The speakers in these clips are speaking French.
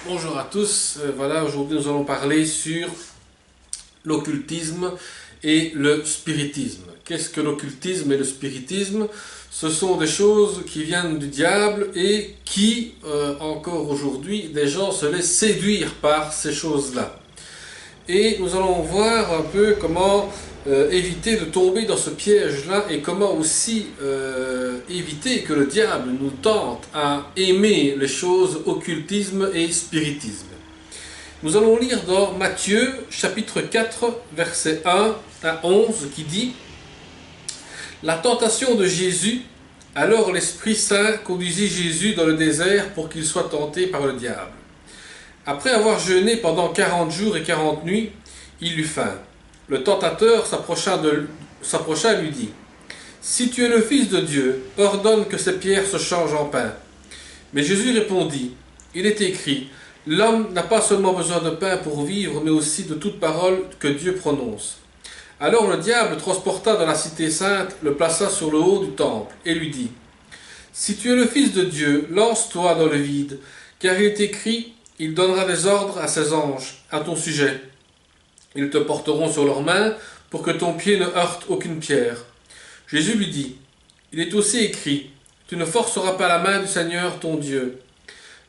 Bonjour à tous, voilà, aujourd'hui nous allons parler sur l'occultisme et le spiritisme. Qu'est-ce que l'occultisme et le spiritisme? Ce sont des choses qui viennent du diable et qui, encore aujourd'hui, des gens se laissent séduire par ces choses-là. Et nous allons voir un peu comment éviter de tomber dans ce piège-là et comment aussi éviter que le diable nous tente à aimer les choses occultisme et spiritisme. Nous allons lire dans Matthieu chapitre 4 verset 1 à 11 qui dit: La tentation de Jésus. Alors l'Esprit Saint conduisit Jésus dans le désert pour qu'il soit tenté par le diable. Après avoir jeûné pendant 40 jours et 40 nuits, il eut faim. Le tentateur s'approcha et lui dit: Si tu es le Fils de Dieu, ordonne que ces pierres se changent en pain. Mais Jésus répondit: Il est écrit, l'homme n'a pas seulement besoin de pain pour vivre, mais aussi de toute parole que Dieu prononce. Alors le diable le transporta dans la cité sainte, le plaça sur le haut du temple, et lui dit: Si tu es le Fils de Dieu, lance-toi dans le vide, car il est écrit, il donnera des ordres à ses anges à ton sujet. Ils te porteront sur leurs mains pour que ton pied ne heurte aucune pierre. Jésus lui dit: Il est aussi écrit, tu ne forceras pas la main du Seigneur ton Dieu.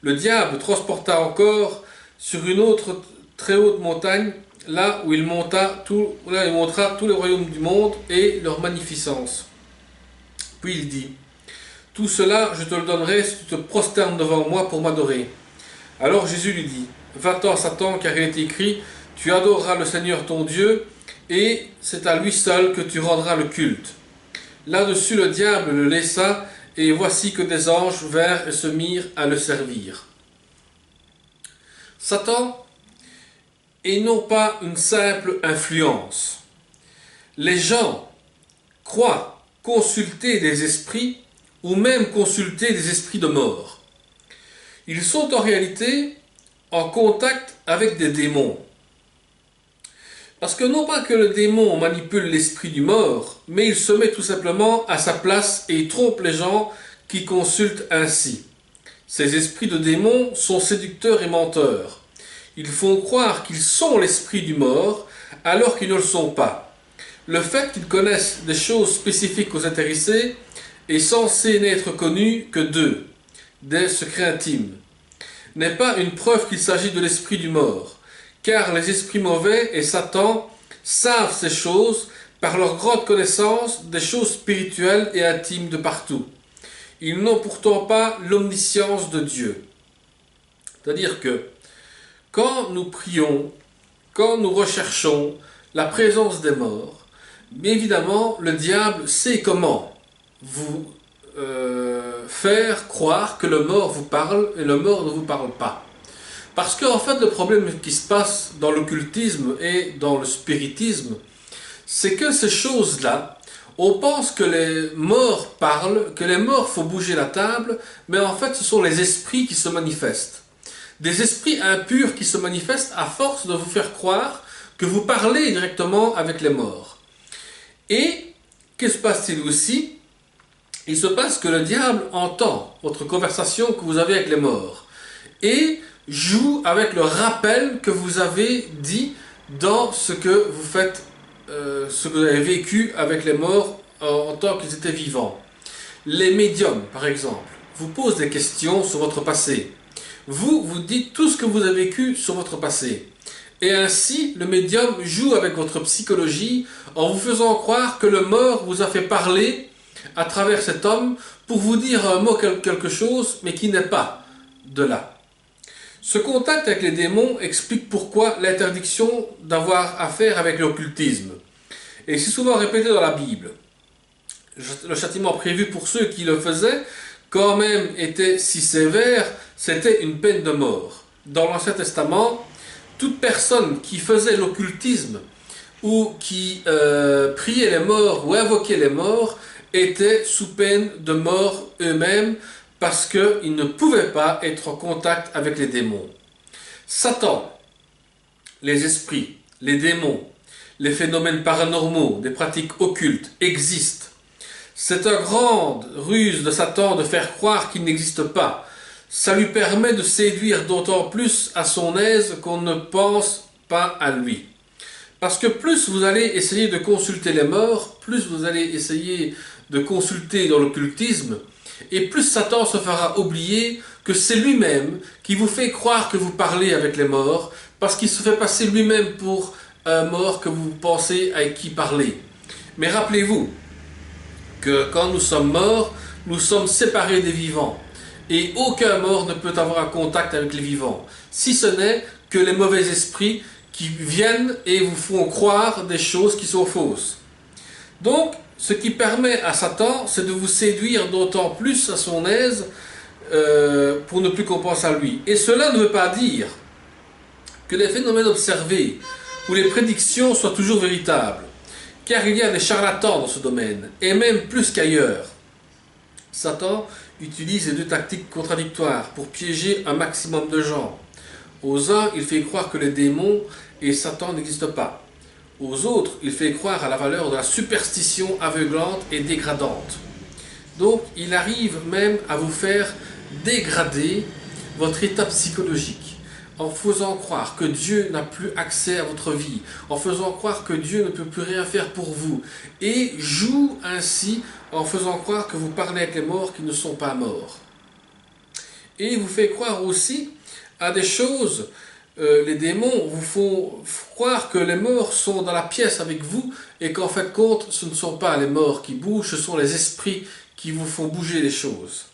Le diable transporta encore sur une autre très haute montagne, là où il montra tous les royaumes du monde et leur magnificence. Puis il dit: Tout cela je te le donnerai si tu te prosternes devant moi pour m'adorer. Alors Jésus lui dit: Va-t'en, Satan, car il est écrit, tu adoreras le Seigneur ton Dieu, et c'est à lui seul que tu rendras le culte. Là-dessus le diable le laissa, et voici que des anges vinrent et se mirent à le servir. Satan est non pas une simple influence. Les gens croient consulter des esprits, ou même consulter des esprits de mort. Ils sont en réalité en contact avec des démons. Parce que non pas que le démon manipule l'esprit du mort, mais il se met tout simplement à sa place et trompe les gens qui consultent ainsi. Ces esprits de démons sont séducteurs et menteurs. Ils font croire qu'ils sont l'esprit du mort alors qu'ils ne le sont pas. Le fait qu'ils connaissent des choses spécifiques aux intéressés est censé n'être connu que d'eux, des secrets intimes, n'est pas une preuve qu'il s'agit de l'esprit du mort, car les esprits mauvais et Satan savent ces choses par leur grande connaissance des choses spirituelles et intimes de partout. Ils n'ont pourtant pas l'omniscience de Dieu. C'est-à-dire que quand nous prions, quand nous recherchons la présence des morts, bien évidemment, le diable sait comment vous faire croire que le mort vous parle et le mort ne vous parle pas. Parce qu'en fait, le problème qui se passe dans l'occultisme et dans le spiritisme, c'est que ces choses-là, on pense que les morts parlent, que les morts font bouger la table, mais en fait, ce sont les esprits qui se manifestent. Des esprits impurs qui se manifestent à force de vous faire croire que vous parlez directement avec les morts. Et que se passe-t-il aussi? Il se passe que le diable entend votre conversation que vous avez avec les morts et joue avec le rappel que vous avez dit dans ce que vous faites, ce que vous avez vécu avec les morts en tant qu'ils étaient vivants. Les médiums, par exemple, vous posent des questions sur votre passé. Vous dites tout ce que vous avez vécu sur votre passé. Et ainsi, le médium joue avec votre psychologie en vous faisant croire que le mort vous a fait parler à travers cet homme pour vous dire un mot quelque chose, mais qui n'est pas de là. Ce contact avec les démons explique pourquoi l'interdiction d'avoir affaire avec l'occultisme est si souvent répétée dans la Bible. Le châtiment prévu pour ceux qui le faisaient, quand même, était si sévère, c'était une peine de mort. Dans l'Ancien Testament, toute personne qui faisait l'occultisme ou qui priait les morts ou invoquait les morts étaient sous peine de mort eux-mêmes parce qu'ils ne pouvaient pas être en contact avec les démons. Satan, les esprits, les démons, les phénomènes paranormaux, des pratiques occultes existent. C'est une grande ruse de Satan de faire croire qu'ils n'existent pas. Ça lui permet de séduire d'autant plus à son aise qu'on ne pense pas à lui. Parce que plus vous allez essayer de consulter les morts, plus vous allez essayer de consulter dans l'occultisme, et plus Satan se fera oublier que c'est lui-même qui vous fait croire que vous parlez avec les morts, parce qu'il se fait passer lui-même pour un mort que vous pensez avec qui parler. Mais rappelez-vous que quand nous sommes morts, nous sommes séparés des vivants. Et aucun mort ne peut avoir un contact avec les vivants, si ce n'est que les mauvais esprits qui viennent et vous font croire des choses qui sont fausses. Donc, ce qui permet à Satan, c'est de vous séduire d'autant plus à son aise pour ne plus qu'on pense à lui. Et cela ne veut pas dire que les phénomènes observés ou les prédictions soient toujours véritables, car il y a des charlatans dans ce domaine, et même plus qu'ailleurs. Satan utilise les deux tactiques contradictoires pour piéger un maximum de gens. Aux uns, il fait croire que les démons et Satan n'existent pas. Aux autres, il fait croire à la valeur de la superstition aveuglante et dégradante. Donc, il arrive même à vous faire dégrader votre état psychologique, en faisant croire que Dieu n'a plus accès à votre vie, en faisant croire que Dieu ne peut plus rien faire pour vous, et joue ainsi en faisant croire que vous parlez avec les morts qui ne sont pas morts. Et il vous fait croire aussi à des choses. Les démons vous font croire que les morts sont dans la pièce avec vous et qu'en fait compte, ce ne sont pas les morts qui bougent, ce sont les esprits qui vous font bouger les choses.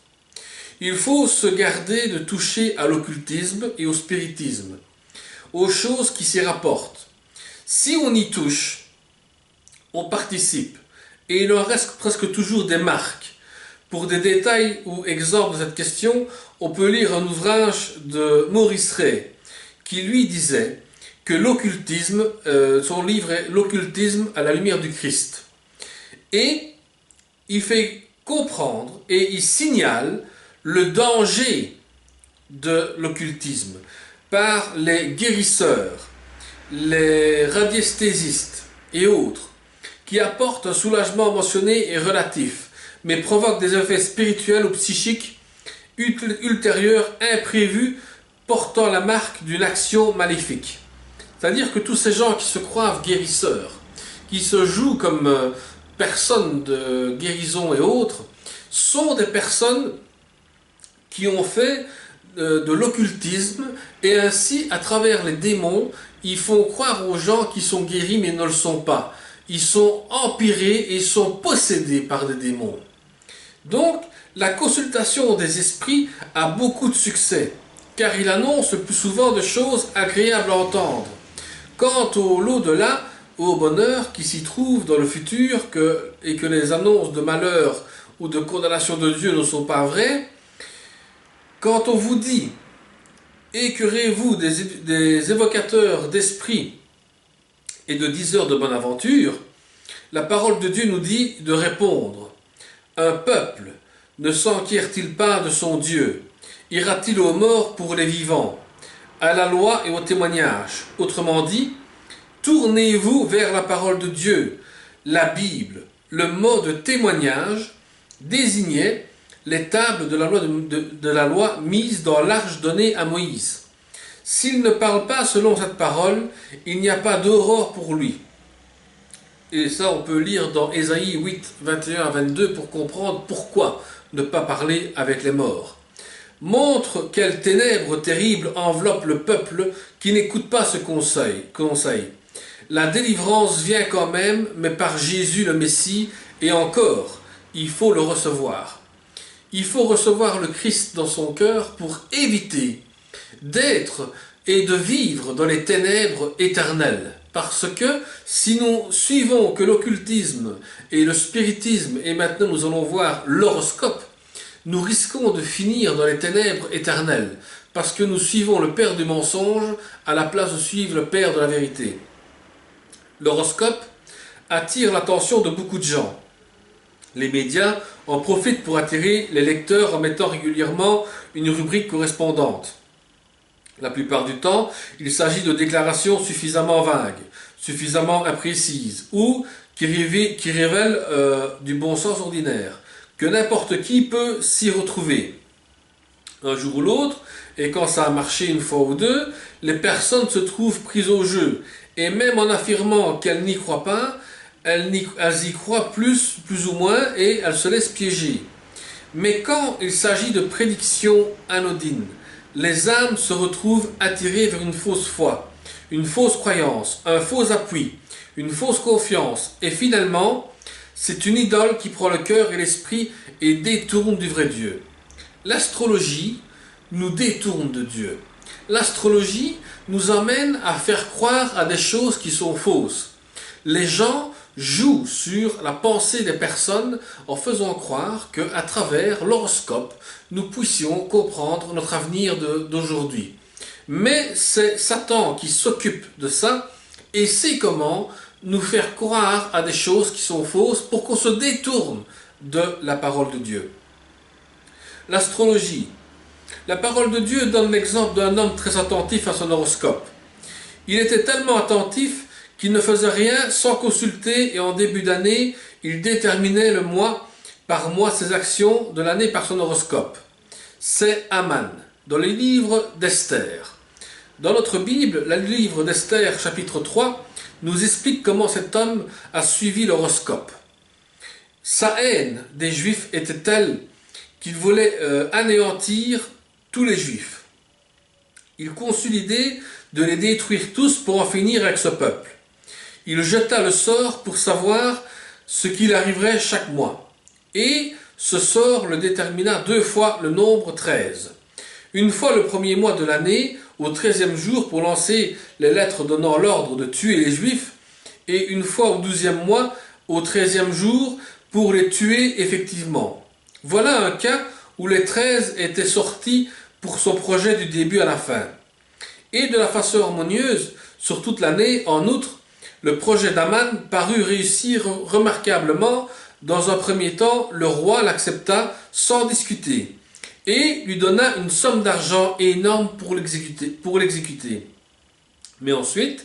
Il faut se garder de toucher à l'occultisme et au spiritisme, aux choses qui s'y rapportent. Si on y touche, on participe, et il en reste presque toujours des marques. Pour des détails ou exemples de cette question, on peut lire un ouvrage de Maurice Rey, qui lui disait que l'occultisme, son livre est L'occultisme à la lumière du Christ. Et il fait comprendre et il signale le danger de l'occultisme par les guérisseurs, les radiesthésistes et autres, qui apportent un soulagement mentionné et relatif, mais provoquent des effets spirituels ou psychiques ultérieurs imprévus portant la marque d'une action maléfique. C'est-à-dire que tous ces gens qui se croient guérisseurs, qui se jouent comme personnes de guérison et autres, sont des personnes qui ont fait de l'occultisme, et ainsi, à travers les démons, ils font croire aux gens qui sont guéris mais ne le sont pas. Ils sont empirés et sont possédés par des démons. Donc, la consultation des esprits a beaucoup de succès, car il annonce le plus souvent de choses agréables à entendre. Quant au l'au-delà, au bonheur qui s'y trouve dans le futur, et que les annonces de malheur ou de condamnation de Dieu ne sont pas vraies, quand on vous dit « écœurez-vous des évocateurs d'esprit et de diseurs de bonne aventure », la parole de Dieu nous dit de répondre « Un peuple ne s'enquiert-il pas de son Dieu? Ira-t-il aux morts pour les vivants? À la loi et au témoignage ?» Autrement dit, tournez-vous vers la parole de Dieu. La Bible, le mot de témoignage, désignait les tables de la loi mises dans l'arche donnée à Moïse. S'il ne parle pas selon cette parole, il n'y a pas d'aurore pour lui. Et ça, on peut lire dans Ésaïe 8, 21 à 22 pour comprendre pourquoi ne pas parler avec les morts. Montre quelles ténèbres terribles enveloppent le peuple qui n'écoute pas ce conseil. La délivrance vient quand même, mais par Jésus le Messie, et encore, il faut le recevoir. Il faut recevoir le Christ dans son cœur pour éviter d'être et de vivre dans les ténèbres éternelles. Parce que si nous suivons que l'occultisme et le spiritisme, et maintenant nous allons voir l'horoscope, nous risquons de finir dans les ténèbres éternelles, parce que nous suivons le père du mensonge à la place de suivre le père de la vérité. L'horoscope attire l'attention de beaucoup de gens. Les médias en profitent pour attirer les lecteurs en mettant régulièrement une rubrique correspondante. La plupart du temps, il s'agit de déclarations suffisamment vagues, suffisamment imprécises, ou qui révèlent du bon sens ordinaire, que n'importe qui peut s'y retrouver. un jour ou l'autre, et quand ça a marché une fois ou deux, les personnes se trouvent prises au jeu. Et même en affirmant qu'elles n'y croient pas, elles y croient plus ou moins, et elles se laissent piéger. Mais quand il s'agit de prédictions anodines, les âmes se retrouvent attirées vers une fausse foi, une fausse croyance, un faux appui, une fausse confiance, et finalement, c'est une idole qui prend le cœur et l'esprit et détourne du vrai Dieu. L'astrologie nous détourne de Dieu. L'astrologie nous emmène à faire croire à des choses qui sont fausses. Les gens jouent sur la pensée des personnes en faisant croire qu'à travers l'horoscope, nous puissions comprendre notre avenir d'aujourd'hui. Mais c'est Satan qui s'occupe de ça et sait comment nous faire croire à des choses qui sont fausses pour qu'on se détourne de la parole de Dieu. L'astrologie. La parole de Dieu donne l'exemple d'un homme très attentif à son horoscope. Il était tellement attentif qu'il ne faisait rien sans consulter et en début d'année, il déterminait le mois par mois ses actions de l'année par son horoscope. C'est Aman, dans les livres d'Esther. Dans notre Bible, le livre d'Esther, chapitre 3, nous explique comment cet homme a suivi l'horoscope. Sa haine des Juifs était telle qu'il voulait anéantir tous les Juifs. Il conçut l'idée de les détruire tous pour en finir avec ce peuple. Il jeta le sort pour savoir ce qu'il arriverait chaque mois. Et ce sort le détermina 2 fois le nombre 13. Une fois le premier mois de l'année, au 13e jour, pour lancer les lettres donnant l'ordre de tuer les Juifs, et une fois au 12e mois, au 13e jour, pour les tuer effectivement. Voilà un cas où les 13 étaient sortis pour son projet du début à la fin. Et de la façon harmonieuse, sur toute l'année, en outre, le projet d'Aman parut réussir remarquablement. Dans un premier temps, le roi l'accepta sans discuter et lui donna une somme d'argent énorme pour l'exécuter. Mais ensuite,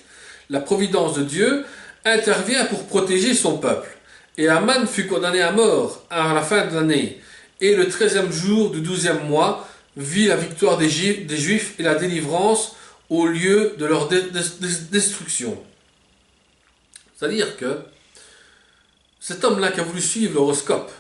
la providence de Dieu intervient pour protéger son peuple. Et Aman fut condamné à mort à la fin de l'année. Et le 13e jour du 12e mois vit la victoire des Juifs et la délivrance au lieu de leur destruction. C'est-à-dire que cet homme-là qui a voulu suivre l'horoscope,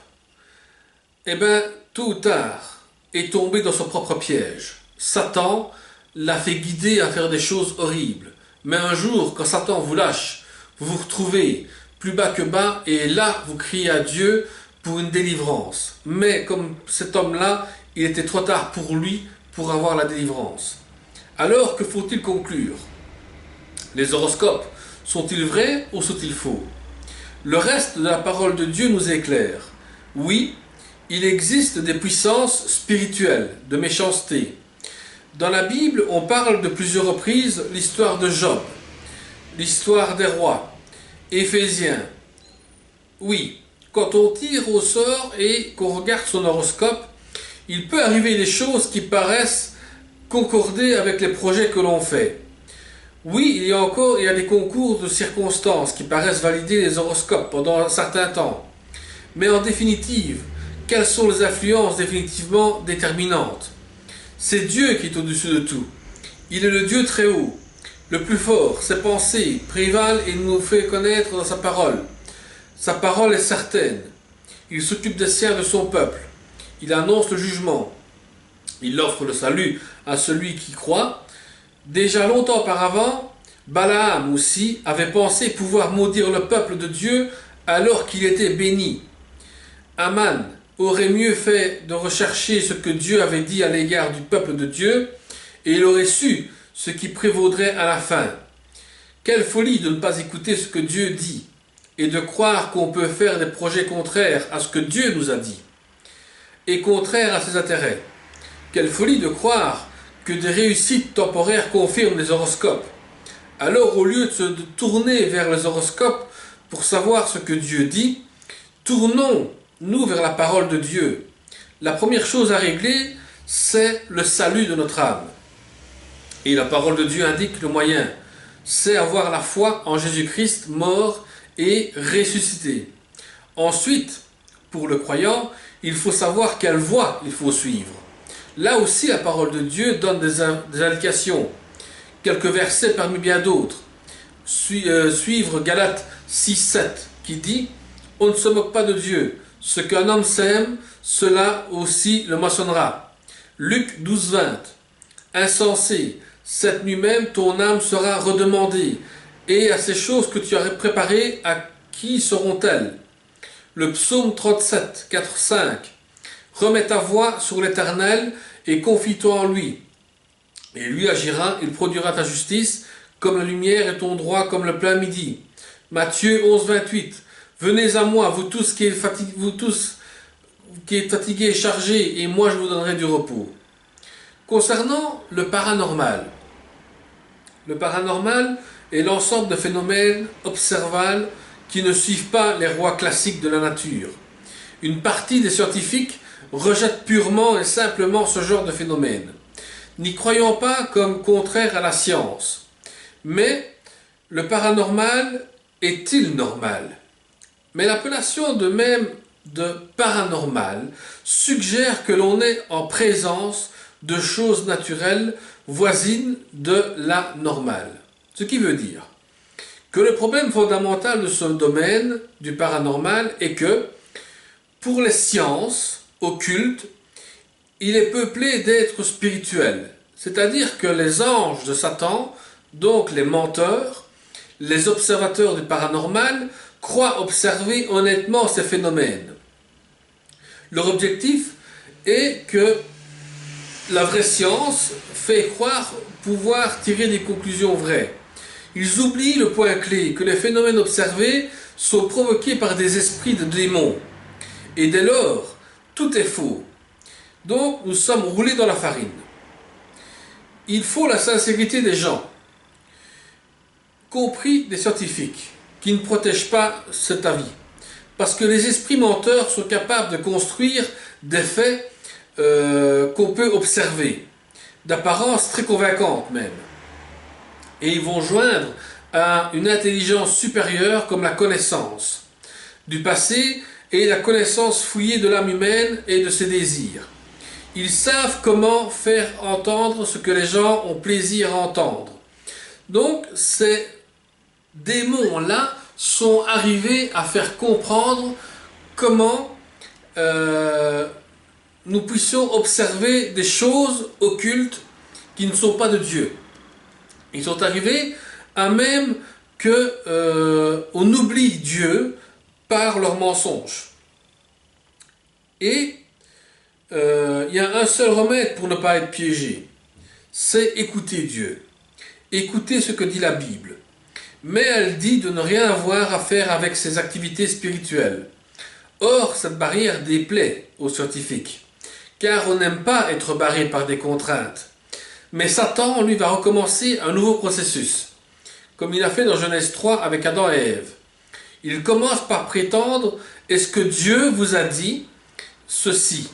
eh bien, tôt ou tard, est tombé dans son propre piège. Satan l'a fait guider à faire des choses horribles. Mais un jour, quand Satan vous lâche, vous vous retrouvez plus bas que bas, et là, vous criez à Dieu pour une délivrance. Mais comme cet homme-là, il était trop tard pour lui pour avoir la délivrance. Alors, que faut-il conclure? Les horoscopes sont-ils vrais ou sont-ils faux? Le reste de la parole de Dieu nous éclaire. Oui, il existe des puissances spirituelles, de méchanceté. Dans la Bible, on parle de plusieurs reprises l'histoire de Job, l'histoire des rois, Éphésiens. Oui, quand on tire au sort et qu'on regarde son horoscope, il peut arriver des choses qui paraissent concorder avec les projets que l'on fait. Oui, il y a des concours de circonstances qui paraissent valider les horoscopes pendant un certain temps. Mais en définitive, quelles sont les influences définitivement déterminantes? C'est Dieu qui est au-dessus de tout. Il est le Dieu très haut, le plus fort. Ses pensées prévalent et nous fait connaître dans sa parole. Sa parole est certaine. Il s'occupe des siens de son peuple. Il annonce le jugement. Il offre le salut à celui qui croit. Déjà longtemps auparavant, Balaam aussi avait pensé pouvoir maudire le peuple de Dieu alors qu'il était béni. Aman aurait mieux fait de rechercher ce que Dieu avait dit à l'égard du peuple de Dieu, et il aurait su ce qui prévaudrait à la fin. Quelle folie de ne pas écouter ce que Dieu dit, et de croire qu'on peut faire des projets contraires à ce que Dieu nous a dit, et contraires à ses intérêts. Quelle folie de croire que des réussites temporaires confirment les horoscopes. Alors, au lieu de se tourner vers les horoscopes pour savoir ce que Dieu dit, tournons-nous vers la parole de Dieu. La première chose à régler, c'est le salut de notre âme. Et la parole de Dieu indique le moyen, c'est avoir la foi en Jésus-Christ mort et ressuscité. Ensuite, pour le croyant, il faut savoir quelle voie il faut suivre. Là aussi, la parole de Dieu donne des indications. Quelques versets parmi bien d'autres. Suivre Galates 6-7 qui dit « On ne se moque pas de Dieu. Ce qu'un homme sème, cela aussi le moissonnera. » Luc 12-20 « Insensé, cette nuit même ton âme sera redemandée. Et à ces choses que tu as préparées, à qui seront-elles » Le psaume 37, 4-5 « Remets ta voix sur l'Éternel et confie-toi en lui. Et lui agira, il produira ta justice, comme la lumière et ton droit comme le plein midi. » Matthieu 11, 28 « Venez à moi, vous tous qui êtes fatigués et chargés, et moi je vous donnerai du repos. » Concernant le paranormal est l'ensemble de phénomènes observables qui ne suivent pas les lois classiques de la nature. Une partie des scientifiques rejette purement et simplement ce genre de phénomène, n'y croyant pas comme contraire à la science. Mais le paranormal est-il normal? Mais l'appellation de même de paranormal suggère que l'on est en présence de choses naturelles voisines de la normale. Ce qui veut dire que le problème fondamental de ce domaine du paranormal est que, pour les sciences occultes, il est peuplé d'êtres spirituels, c'est-à-dire que les anges de Satan, donc les menteurs, les observateurs du paranormal, croient observer honnêtement ces phénomènes. Leur objectif est que la vraie science fait croire pouvoir tirer des conclusions vraies. Ils oublient le point clé, que les phénomènes observés sont provoqués par des esprits de démons. Et dès lors, tout est faux. Donc, nous sommes roulés dans la farine. Il faut la sincérité des gens, compris des scientifiques, qui ne protègent pas cet avis. Parce que les esprits menteurs sont capables de construire des faits qu'on peut observer, d'apparence très convaincante même. Et ils vont joindre à une intelligence supérieure comme la connaissance du passé et la connaissance fouillée de l'âme humaine et de ses désirs. Ils savent comment faire entendre ce que les gens ont plaisir à entendre. Donc ces démons-là sont arrivés à faire comprendre comment nous puissions observer des choses occultes qui ne sont pas de Dieu. Ils sont arrivés à même qu'on oublie Dieu par leurs mensonges. Et il y a un seul remède pour ne pas être piégé, c'est écouter Dieu, écouter ce que dit la Bible. Mais elle dit de ne rien avoir à faire avec ses activités spirituelles. Or, cette barrière déplaît aux scientifiques, car on n'aime pas être barré par des contraintes. Mais Satan, lui, va recommencer un nouveau processus, comme il a fait dans Genèse 3 avec Adam et Ève. Il commence par prétendre « Est-ce que Dieu vous a dit ceci ?»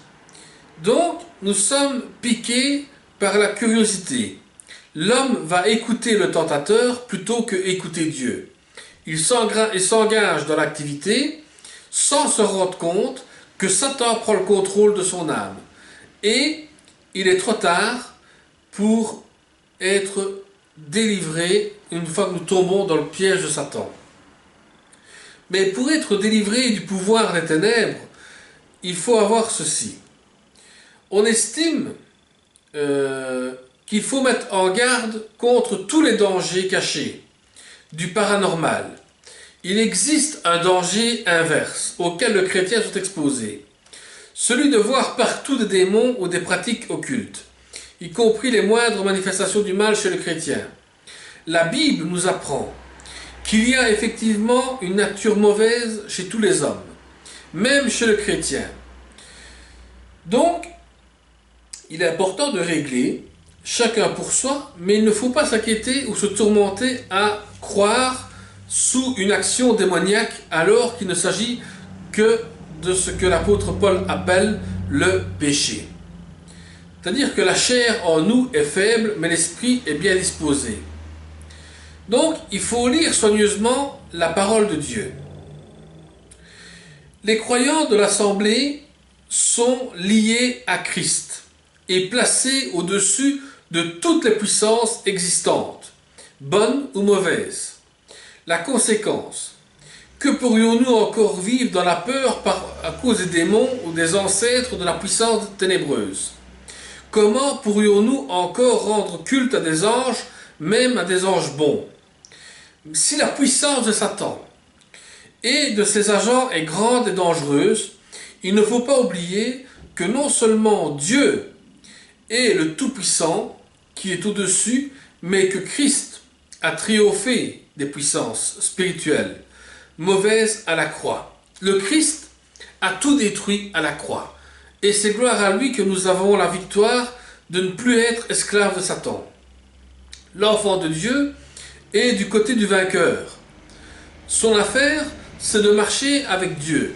Donc, nous sommes piqués par la curiosité. L'homme va écouter le tentateur plutôt que écouter Dieu. Il s'engage dans l'activité sans se rendre compte que Satan prend le contrôle de son âme. Et il est trop tard pour être délivré une fois que nous tombons dans le piège de Satan. Mais pour être délivré du pouvoir des ténèbres, il faut avoir ceci. On estime qu'il faut mettre en garde contre tous les dangers cachés du paranormal. Il existe un danger inverse auquel le chrétien est exposé, celui de voir partout des démons ou des pratiques occultes, y compris les moindres manifestations du mal chez le chrétien. La Bible nous apprend qu'il y a effectivement une nature mauvaise chez tous les hommes, même chez le chrétien. Donc, il est important de régler, chacun pour soi, mais il ne faut pas s'inquiéter ou se tourmenter à croire sous une action démoniaque alors qu'il ne s'agit que de ce que l'apôtre Paul appelle le péché. C'est-à-dire que la chair en nous est faible, mais l'esprit est bien disposé. Donc, il faut lire soigneusement la parole de Dieu. Les croyants de l'Assemblée sont liés à Christ. est placé au-dessus de toutes les puissances existantes, bonnes ou mauvaises. La conséquence, que pourrions-nous encore vivre dans la peur à cause des démons ou des ancêtres de la puissance ténébreuse? Comment pourrions-nous encore rendre culte à des anges, même à des anges bons? Si la puissance de Satan et de ses agents est grande et dangereuse, il ne faut pas oublier que non seulement Dieu est le Tout-Puissant, qui est au-dessus, mais que Christ a triomphé des puissances spirituelles mauvaises à la croix. Le Christ a tout détruit à la croix. Et c'est gloire à lui que nous avons la victoire de ne plus être esclaves de Satan. L'enfant de Dieu est du côté du vainqueur. Son affaire, c'est de marcher avec Dieu,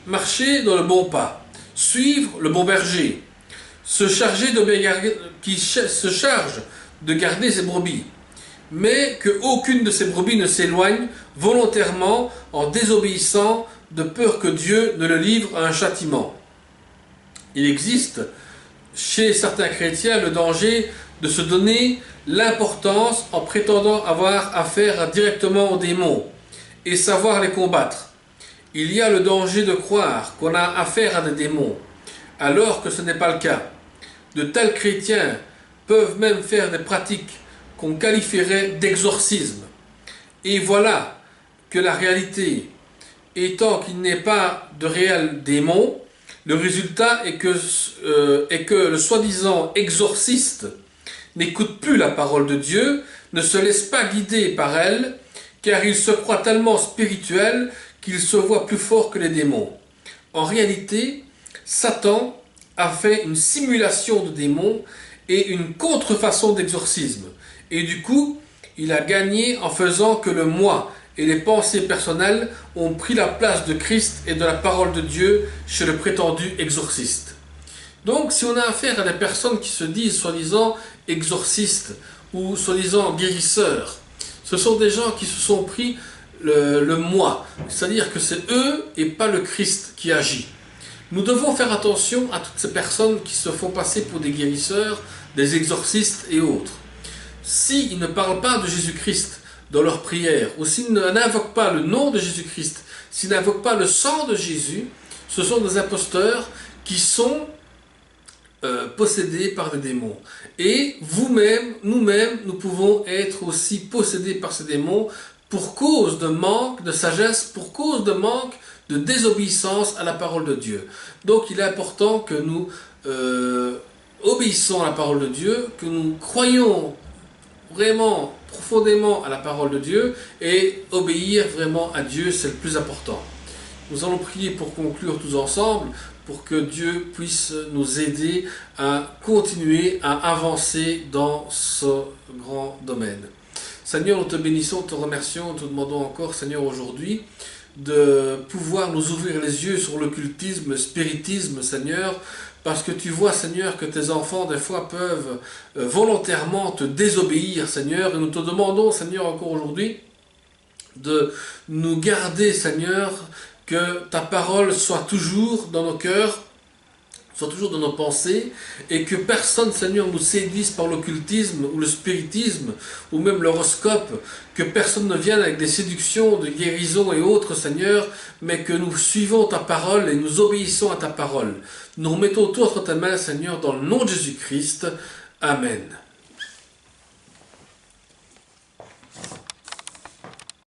marcher dans le bon pas, suivre le bon berger, se charge de garder ses brebis, mais qu'aucune de ses brebis ne s'éloigne volontairement en désobéissant de peur que Dieu ne le livre à un châtiment. Il existe chez certains chrétiens le danger de se donner l'importance en prétendant avoir affaire directement aux démons et savoir les combattre. Il y a le danger de croire qu'on a affaire à des démons, alors que ce n'est pas le cas. De tels chrétiens peuvent même faire des pratiques qu'on qualifierait d'exorcisme. Et voilà que la réalité étant qu'il n'est pas de réels démons, le résultat est que le soi-disant exorciste n'écoute plus la parole de Dieu, ne se laisse pas guider par elle, car il se croit tellement spirituel qu'il se voit plus fort que les démons. En réalité, Satan a fait une simulation de démons et une contrefaçon d'exorcisme. Et du coup, il a gagné en faisant que le moi et les pensées personnelles ont pris la place de Christ et de la parole de Dieu chez le prétendu exorciste. Donc, si on a affaire à des personnes qui se disent soi-disant exorcistes ou soi-disant guérisseurs, ce sont des gens qui se sont pris le moi, c'est-à-dire que c'est eux et pas le Christ qui agit. Nous devons faire attention à toutes ces personnes qui se font passer pour des guérisseurs, des exorcistes et autres. S'ils ne parlent pas de Jésus-Christ dans leur prière, ou s'ils n'invoquent pas le nom de Jésus-Christ, s'ils n'invoquent pas le sang de Jésus, ce sont des imposteurs qui sont possédés par des démons. Et vous-même, nous-mêmes, nous pouvons être aussi possédés par ces démons pour cause de manque de sagesse, pour cause de manque de désobéissance à la parole de Dieu. Donc il est important que nous obéissons à la parole de Dieu, que nous croyons vraiment profondément à la parole de Dieu et obéir vraiment à Dieu, c'est le plus important. Nous allons prier pour conclure tous ensemble, pour que Dieu puisse nous aider à continuer à avancer dans ce grand domaine. Seigneur, nous te bénissons, te remercions, te demandons encore, Seigneur, aujourd'hui, de pouvoir nous ouvrir les yeux sur l'occultisme, le spiritisme, Seigneur, parce que tu vois, Seigneur, que tes enfants, des fois, peuvent volontairement te désobéir, Seigneur, et nous te demandons, Seigneur, encore aujourd'hui, de nous garder, Seigneur, que ta parole soit toujours dans nos cœurs, soit toujours dans nos pensées, et que personne, Seigneur, nous séduise par l'occultisme ou le spiritisme, ou même l'horoscope, que personne ne vienne avec des séductions, de guérison et autres, Seigneur, mais que nous suivons ta parole et nous obéissons à ta parole. Nous remettons tout entre tes mains, Seigneur, dans le nom de Jésus-Christ. Amen.